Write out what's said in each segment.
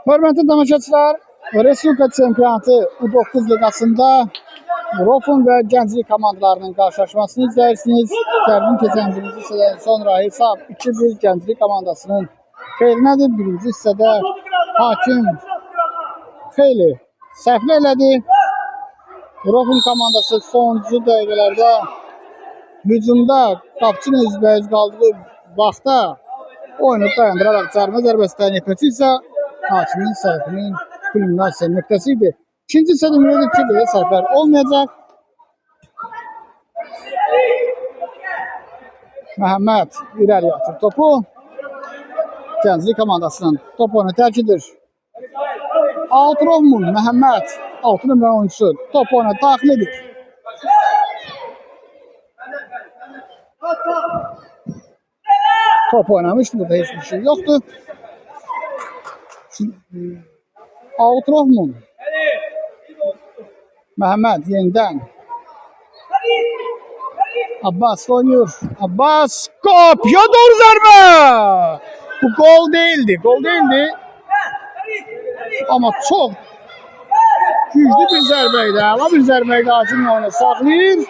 Hörmətli tamaşaçılar, Respublika Çempionatı U9 liqasında Rofun və Gənclik komandalarının qarşılaşmasını izləyirsiniz. Gərgin keçən birinci hissədən sonra hesab 2-1 Gənclik komandasının xeyrinədir. Birinci hissədə hakim xeyli səhvlə elədi. Rofun komandası sonuncu dəqiqələrdə hücumda qapçının üzbəyiz qaldığı vaxtda oyunu dayandıraraq cərimə zərbəsi etməsi isə hakimin səhvinin kulminasiya nöqtəsi idi. İkinci hissədə ümid ki, belə səhvlər olmayacaq. Məhəmməd irəli atır topu. Gənclik komandasının top oyunu tərkidir. Altırovmun Məhəmməd 6 nömrə oyuncusu top oyuna daxil edir. Top oynamıştı, burada hiçbir şey yoktu. Altırovmun Məhəmməd yenidən Abbas oynuyor. Abbas kopya doğru zərbə. Bu gol değildi. Gol değildi. Ama çok güçlü bir zərbəydi. Ama bir zərbəydi. Hakim oyunu saxlayır.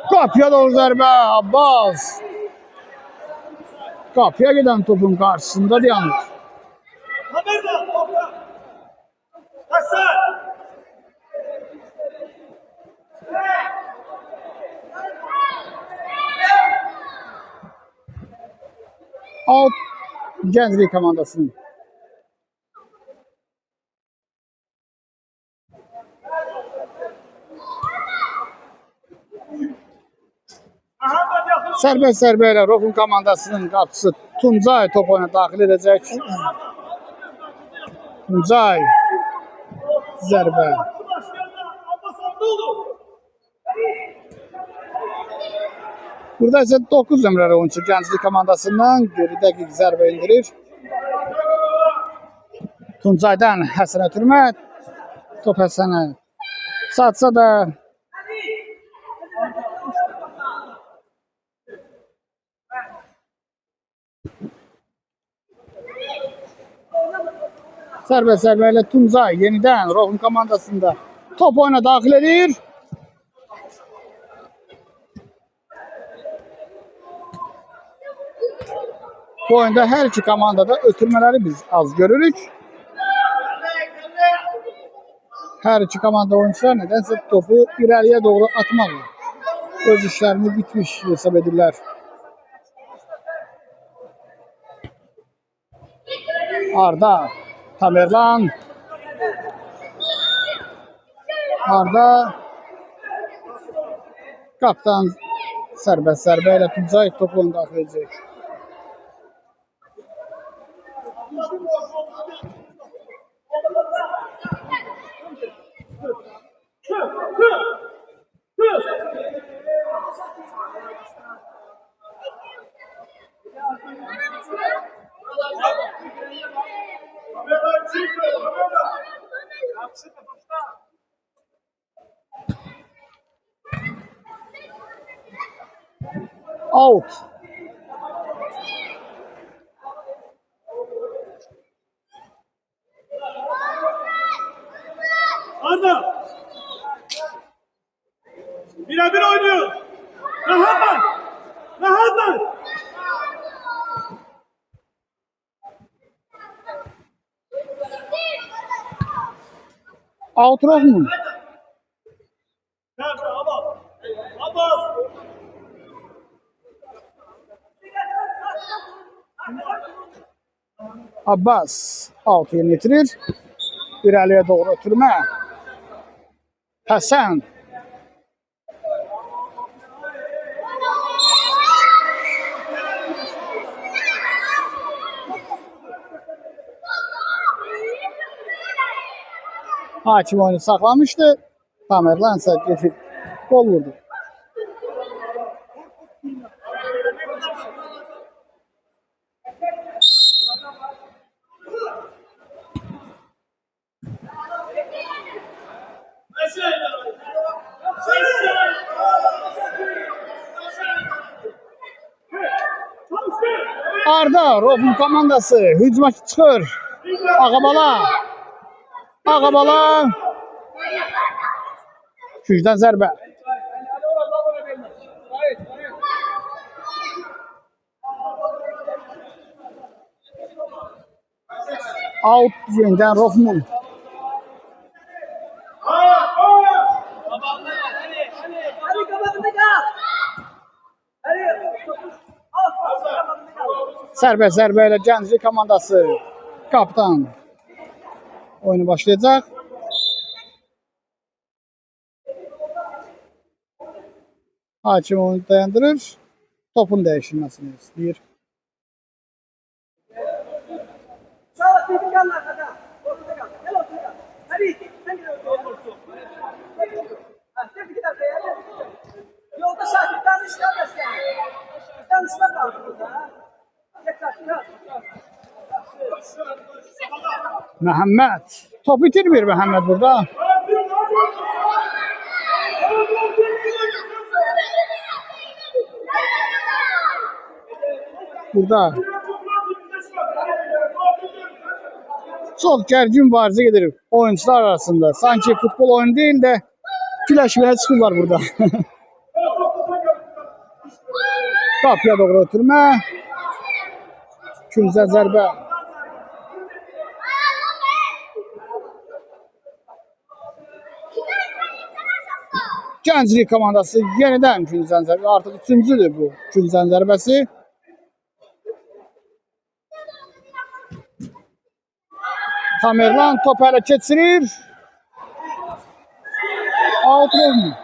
Kapıya doğru zərbə. Abbas. Kapıya giden topun karşısında dayanır. Alt Gənclik komandasının. Serbest zərbəyə Rofun komandasının qapısı Tuncay top oyuna daxil edəcək. Tuncay zərbə. Burada isə 9 nömrəli oyuncu Gənclik komandasından geri dəqiq zərbə indirir. Tuncaydan Həsənə ötürmə. Top Həsənə çatsa da serbest zərbəyə Tuncay yenidən Rofun komandasında top oyuna daxil edir. Bu oyunda hər iki komandada ötürmələri biz az görürük. Hər iki komanda oyuncular nədənsə topu irəliyə doğru atmaqla öz işlərini bitmiş hesab edirlər. Arda Tamerlan. Arda kaptan serbest zərbə ilə Tuncay topunu daxil edəcək. Out. Arda. Birebir oynuyor. Rahat var. Rahat var. Outrof mu? Abbas altı yerini yitirir. İrəliyə doğru ötürmə. Həsən. Hakim oyunu saxlamışdı. Tamerlan isə geçib gol vurdu. Arda Rofun komandası hücuma çıxır. Ağabala. Ağabala. Gücdən zərbə. Out yenidən Rofun. Serbest zərbə ilə Gənclik komandası kaptan oyunu başlayacaq. Hakim oyunu dayandırır. Topun dəyişilməsini istəyir. Yolda sakit danışma kaldı burada. Məhəmməd. Top itirmir Məhəmməd burada. Burada çok gərgin mübarizə gedir oyuncular arasında. Sanki futbol oyunu değil de güləşməyə çıxırlar burada. Qapıya doğru ötürmə. Küncə zərbə. Gənclik komandası yenidən Küncən zərbəsi. Artıq üçüncüdür bu Küncən zərbəsi. Tamerlan top ələ keçirir. Out olmuyor.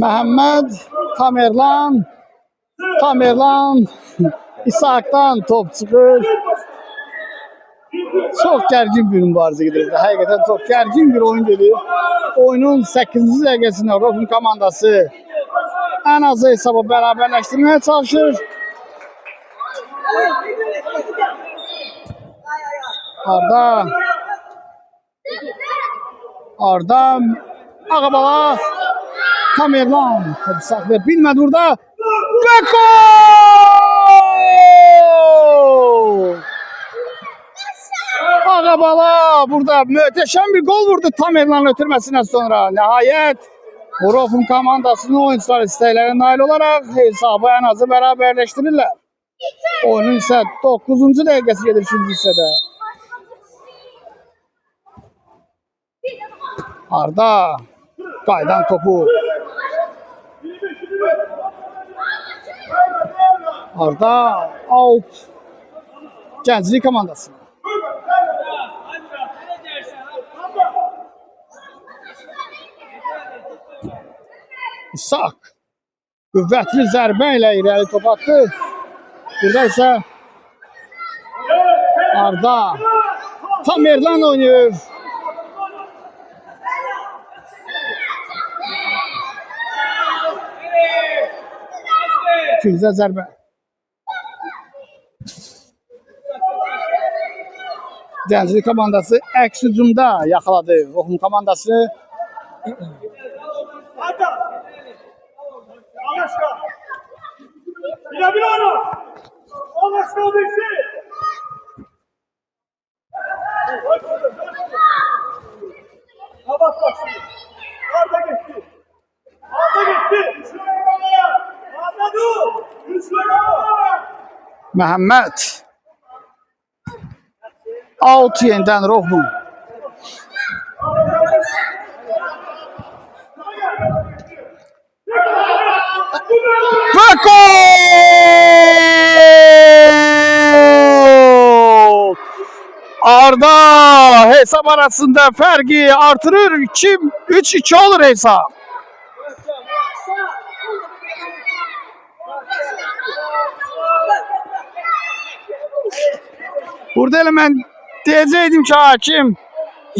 Məhəmməd, Tamerlan, İshak'tan top çıxır. Çox gərgin bir mübarizə gedir. Həqiqətən çox gərgin bir oyun gedir. Oyunun 8-ci dəqiqəsində Rofun komandası ən azı hesabı bərabərləşdirməyə çalışır. Arda, Ağabala, Tamerlan topu saxlaya bilmədi burada. Və gol! Ağabala burada möhtəşəm bir gol vurdu Tamerlan'ın ötürməsindən sonra. Nəhayət Rofun komandasının oyuncuları istəklərə nail olaraq hesabı ən azı bərabərləşdirirlər. Oyunun isə 9-cu dəqiqəsi gedir ikinci hissədə. Arda qaydan topu. Arda out. Gənclik komandası. İshak qüvvətli zərbə ilə irəli top atdı. Burada isə Arda Tamerlan oynuyor. Küncə zərbə. Gənclik komandası əks hücumda yaxaladı Rofun komandası. Arda! Ağaçka! Bir onu! Ağaçka o beşi! Kabak başlıyor. Arda geçti. Arda dur! Məhəmməd. Out yenidən Rofun. Və gol! Arda hesab arasında fərqi artırır. 3-2 olur hesab. Burada elə mən deyəcəkdim ki, hakim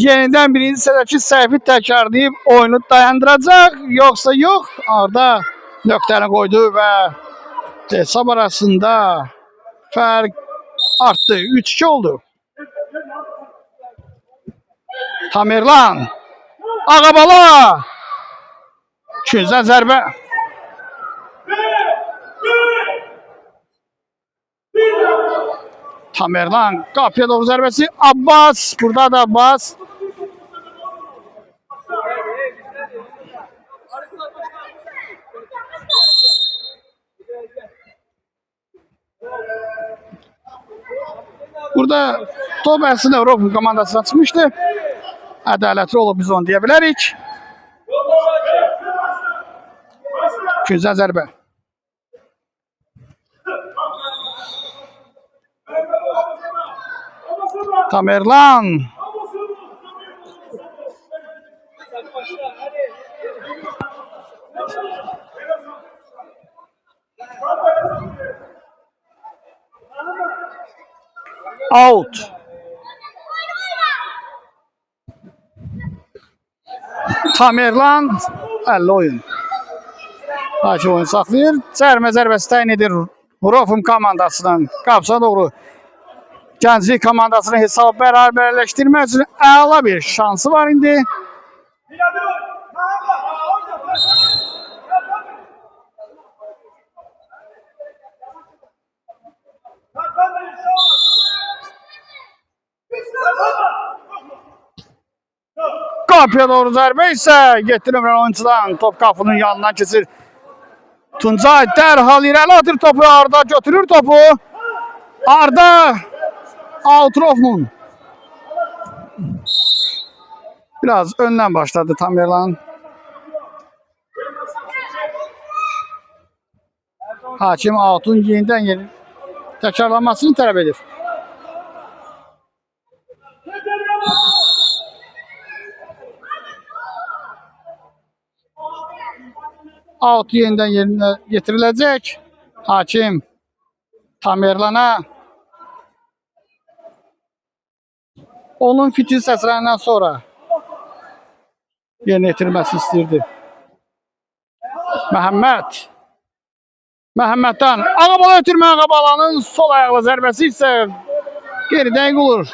yenidən birinci hissədəki səhvi təkrarlayıb oyunu dayandıracaq, yoxsa yox. Arda nöqtəni qoydu və hesab arasında fərq artdı. 3-2 oldu. Tamerlan. Ağabala. İkinci zərbə. Tamerlan qapıya doğru zərbəsi. Abbas. Burada da Abbas. Burada top əslində Rofun komandasına çıxmışdı. Ədalətli olub biz onu deyə bilərik. İkinci zərbə. Tamerlan. Out. Tamerlan 50 oyun. Hakim oyun saxlayır. Cərmə zərbəsi təyin edir Rofum komandasının qapısına doğru. Gənclik komandasının hesabı bərabərləşdirmək üçün əla bir şansı var indi. Qapıya doğru zərbə isə getdirilmən oyuncudan top qapının yanından keçir. Tuncay dərhal irəli atır topu, Arda götürür topu. Arda Outrofmun. Biraz öndən başladı Tamerlan. Hakim outun yenidən təkrarlanmasını tələb edir. Out yenidən yerinə getiriləcək. Hakim Tamerlana onun fitil səslərindən sonra yerinə yetirməsi istəyirdi. Məhəmməddən Ağabala ötürmə, Ağabalanın sol ayaqlı zərbəsi isə geridən olur.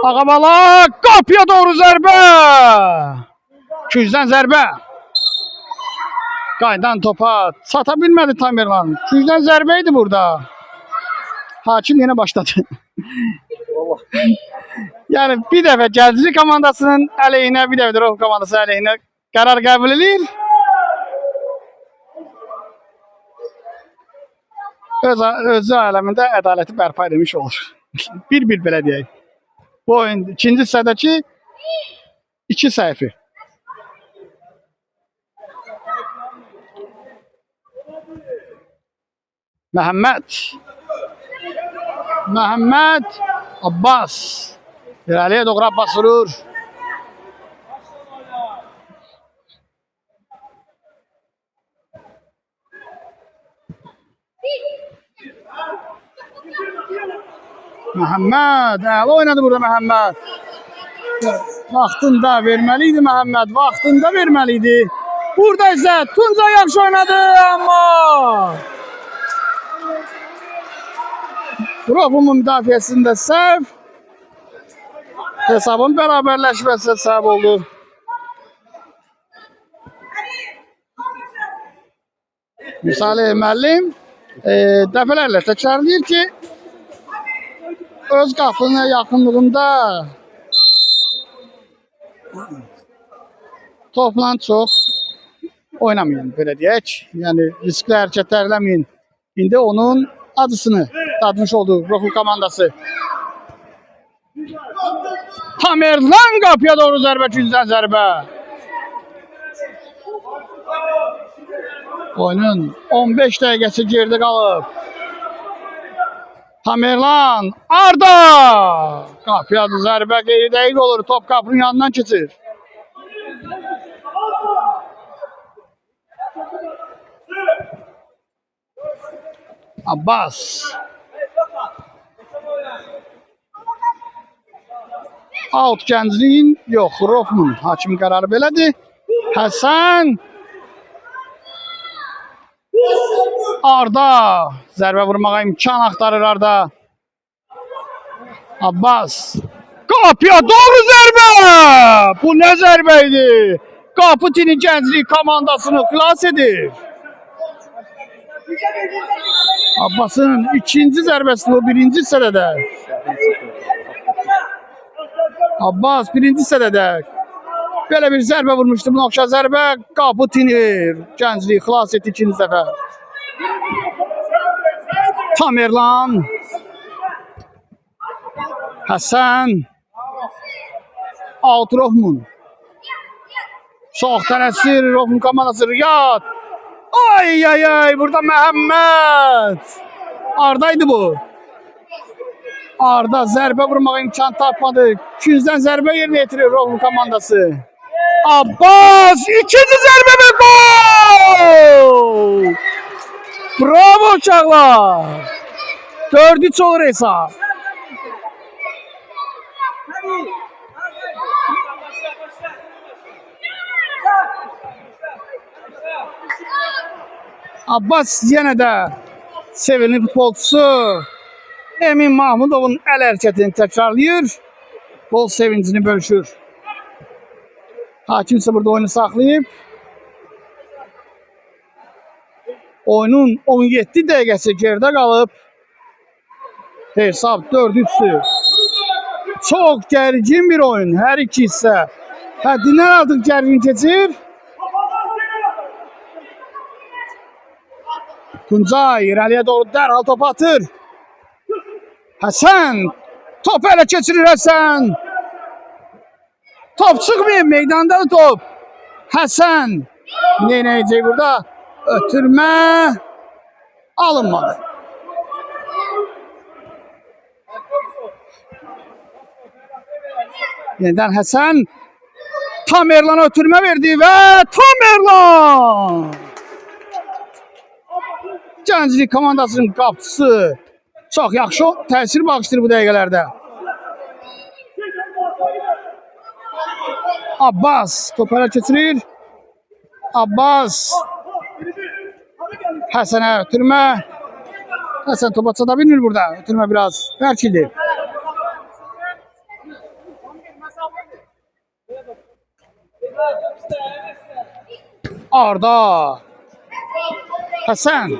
Ağabala qapıya doğru zərbə. Kücdən zərbə. Qaydan topa çata bilmədi Tamerlan. Kücdən zərbə idi burada. Hakim yenə başladı. Yəni bir dəfə Gənclik komandasının əleyhinə, bir dəfə də Rofun komandası əleyhinə qərar qəbul edir. Özü aləmində ədaləti bərpa edilmiş olur. Bir belə deyək. Bu oyun ikinci hissədəki 2 səhvi. Məhəmməd Abbas. İrəliyə doğru Abbas vurur. Məhəmməd, əla oynadı burada Məhəmməd. Vaxtında verməliydi Məhəmməd, vaxtında verməliydi. Burada isə Tuncay yaxşı oynadı, amma Rofumun müdafiəsində səhv. Hesabın bərabərləşməsinə səbəb oldu. Müsalih müəllim dəfələrlə təkrarlayır ki, öz qapının yaxınlığında topla çox oynamayın, belə deyək. Yəni riskli hərəkətlər eləməyin. İndi onun acısını dadmış oldu Rofun komandası. Tamerlan qapıya doğru zərbə, gücdən zərbə. Oyunun 15 dəqiqəsi geridə qalıb. Tamerlan Arda. Qapıya zərbə qeyri-dəqiq olur. Top qapının yanından keçir. Abbas. Out Gəncliyin yox, Rofmun. Hakim qərarı belədir. Həsən Arda zərbə vurmağa imkan axtarır Arda. Abbas qapıya doğru zərbə. Bu nə zərbə idi? Qapı Tini Gənclik komandasını xilas edir. Abbas'ın ikinci zərbəsi bu birinci hissədə. Abbas birinci hissədə belə bir zərbə vurmuşdu. Bu oxşar zərbə Qapı Tini Gənclik xilas etdi ikinci dəfə. Tamerlan Həsən Out Rofmun. Çox tələsir Rofmun komandası Riyad. Ay ay ay burada Məhəmməd. Ardaydı bu. Arda zərbə vurmağa imkan tapmadı. 200'dən zərbə yerinə yetirir Rofmun komandası. Abbas ikinci zərbə və gol! Bravo uşaqlar. 4-3 olur hesab. Abbas yenə də sevilən futbolçusu Emin Mahmudovun əl hərəkətini təkrarlayır. Gol sevincini bölüşür. Hakim ise burada oyunu saxlayıb. Oyunun 17 dəqiqəsi geridə qalıb. Hesab 4-3'dür. Çox gərgin bir oyun. Hər iki hissə həddindən artıq gərgin keçir. Tuncay irəliyə doğru dərhal top atır. Həsən top ələ keçirir Həsən. Top çıxmayıb, meydandadır top. Həsən neynəyəcək burada? Ötürmə alınmadı. Yeniden Həsən Tamerlan'a ötürmə verdi və Tamerlan Gənclik komandasının qapıcısı çox yaxşı təsir bağışlayır bu dəqiqələrdə. Abbas topu ələ keçirir. Abbas Həsənə ötürmə. Həsən topa çata bilmir burada. Ötürmə biraz bərkidir. Arda Həsən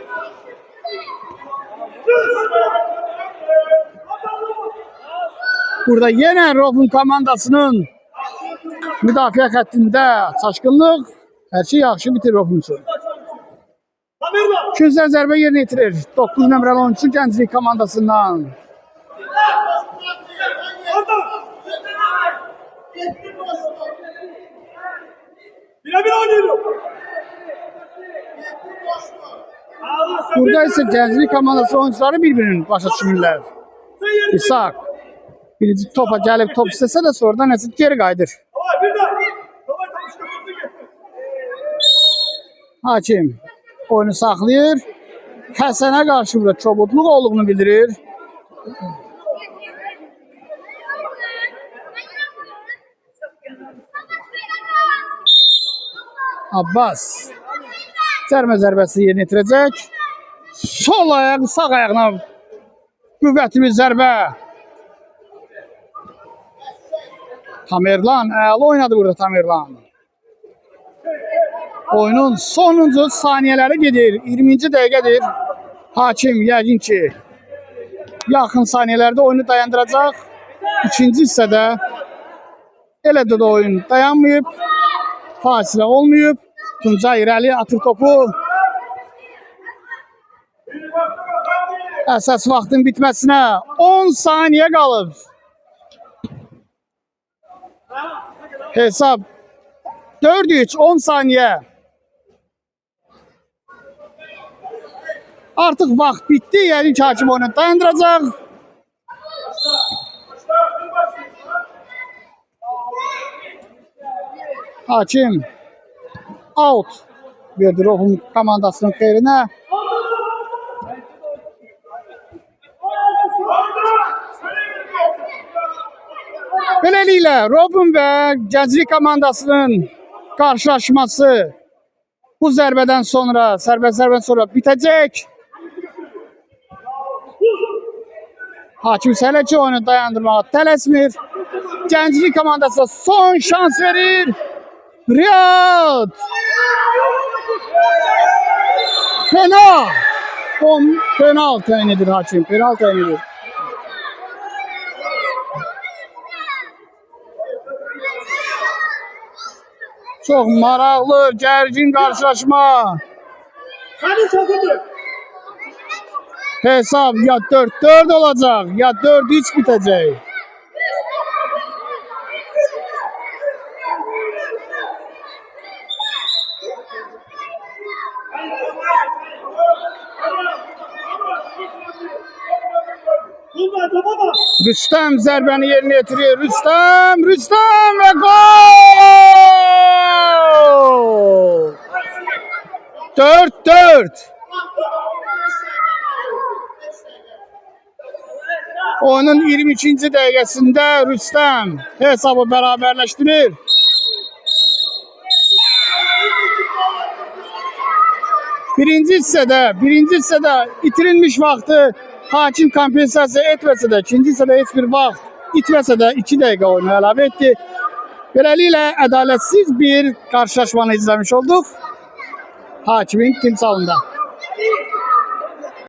burada yenə Rofun komandasının müdafiə xəttində çaşqınlıq. Hər şey yaxşı bitir Rofun üçün. 200'dən zərbə yerinə yetirir. 9 nömrəli oyunçu Gənclik komandasından. Burada ise Gənclik komandası oyuncuları bir-birinin başa düşmürlər. İshak birinci topa gəlib top istəsə də sonradan nəsə geri qayıdır. Hakim oyunu saxlayır. Həsənə qarşı burada çobudluq olduğunu bildirir. Abbas cərmə zərbəsi yerinə yetirəcək. Sol ayaq, sağ ayağına qüvvətli bir zərbə. Tamerlan əla oynadı burada Tamerlan. Oyunun sonuncu saniyeləri gedir. 20. dəqiqədir. Hakim yəqin ki yaxın saniyelerde oyunu dayandıracaq. İkinci hissədə elə də oyun dayanmayıb. Fasilə olmayıb. Tuncay irəli atır topu. Əsas vaxtın bitməsinə 10 saniye qalıb. Hesab 4-3, 10 saniye. Artıq vaxt bitdi. Yəni ki, hakim oyunu dayandıracaq. Hakim out verdi Rofun komandasının xeyrinə. Beləliklə Rofun və Gənclik komandasının qarşılaşması bu zərbədən sonra, zərbədən sonra bitəcək. Hakim hələ ki oyunu dayandırmağa tələsmir. Gənclik komandası son şans verir. Riyad! Penal! Penal təyin edir hakim. Penal təyin edir. Çox maraqlı, gərgin qarşılaşma. Hadi çakıldı. Hesab ya 4-4 olacaq, ya 4-3 bitəcək. Bulma topa bak. Rüstəm zərbəni yerinə yetirir. Rüstəm və gol! 4-4. Oyunun 22-ci dəqiqəsində Rüstəm hesabı bərabərləşdirir. Birinci hissədə itirilmiş vaxtı hakim kompensasiya etməsə də, ikinci hissədə heç bir vaxt itməsə də 2 dəqiqə oyunu əlavə etdi. Beləliklə ədalətsiz bir qarşılaşmanı izləmiş olduq hakimin timsalında.